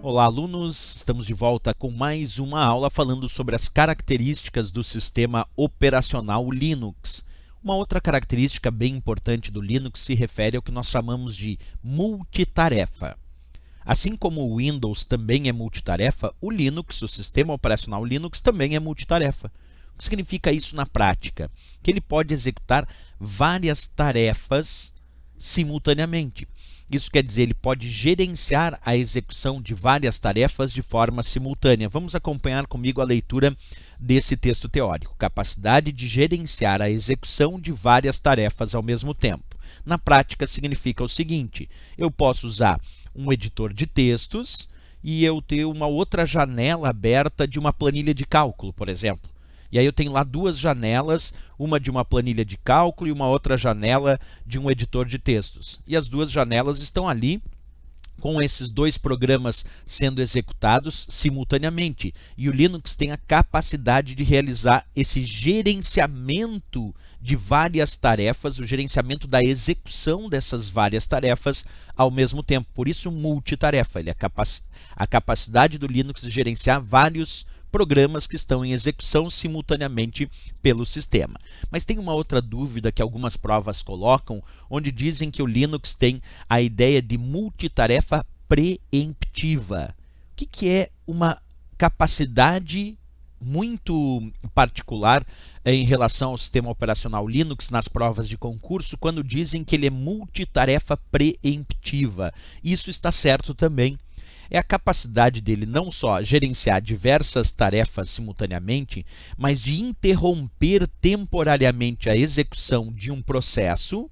Olá, alunos! Estamos de volta com mais uma aula falando sobre as características do sistema operacional Linux. Uma outra característica bem importante do Linux se refere ao que nós chamamos de multitarefa. Assim como o Windows também é multitarefa, o Linux, o sistema operacional Linux, também é multitarefa. O que significa isso na prática? Que ele pode executar várias tarefas simultaneamente. Isso quer dizer, ele pode gerenciar a execução de várias tarefas de forma simultânea. Vamos acompanhar comigo a leitura desse texto teórico. Capacidade de gerenciar a execução de várias tarefas ao mesmo tempo. Na prática, significa o seguinte: eu posso usar um editor de textos e eu ter uma outra janela aberta de uma planilha de cálculo, por exemplo. E aí eu tenho lá duas janelas, uma de uma planilha de cálculo e uma outra janela de um editor de textos. E as duas janelas estão ali com esses dois programas sendo executados simultaneamente. E o Linux tem a capacidade de realizar esse gerenciamento de várias tarefas, o gerenciamento da execução dessas várias tarefas ao mesmo tempo. Por isso, multitarefa. A capacidade do Linux de gerenciar vários programas que estão em execução simultaneamente pelo sistema. Mas tem uma outra dúvida que algumas provas colocam, onde dizem que o Linux tem a ideia de multitarefa preemptiva. O que é uma capacidade muito particular em relação ao sistema operacional Linux nas provas de concurso, quando dizem que ele é multitarefa preemptiva? Isso está certo também. É a capacidade dele não só gerenciar diversas tarefas simultaneamente, mas de interromper temporariamente a execução de um processo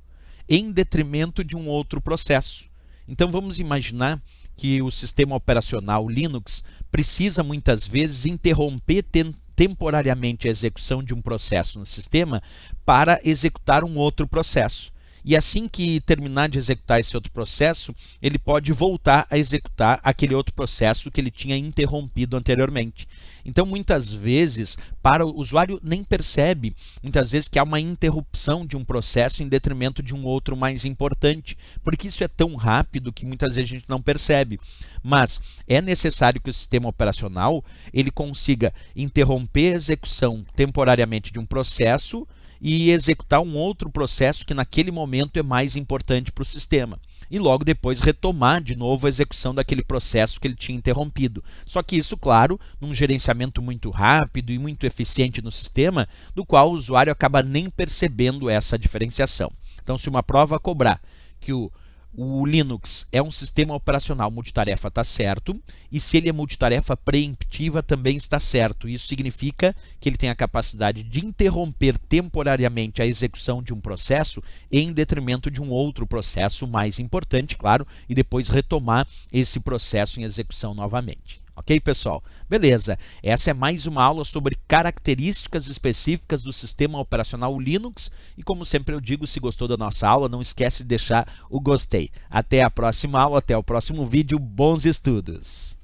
em detrimento de um outro processo. Então vamos imaginar que o sistema operacional Linux precisa muitas vezes interromper temporariamente a execução de um processo no sistema para executar um outro processo. E assim que terminar de executar esse outro processo, ele pode voltar a executar aquele outro processo que ele tinha interrompido anteriormente. Então, muitas vezes, para o usuário nem percebe, muitas vezes, que há uma interrupção de um processo em detrimento de um outro mais importante, porque isso é tão rápido que muitas vezes a gente não percebe. Mas é necessário que o sistema operacional ele consiga interromper a execução temporariamente de um processo e executar um outro processo que naquele momento é mais importante para o sistema. E logo depois retomar de novo a execução daquele processo que ele tinha interrompido. Só que isso, claro, num gerenciamento muito rápido e muito eficiente no sistema, do qual o usuário acaba nem percebendo essa diferenciação. Então, se uma prova cobrar que o Linux é um sistema operacional multitarefa, está certo, e se ele é multitarefa preemptiva, também está certo. Isso significa que ele tem a capacidade de interromper temporariamente a execução de um processo em detrimento de um outro processo mais importante, claro, e depois retomar esse processo em execução novamente. Ok, pessoal? Beleza, essa é mais uma aula sobre características específicas do sistema operacional Linux e, como sempre eu digo, se gostou da nossa aula, não esquece de deixar o gostei. Até a próxima aula, até o próximo vídeo, bons estudos!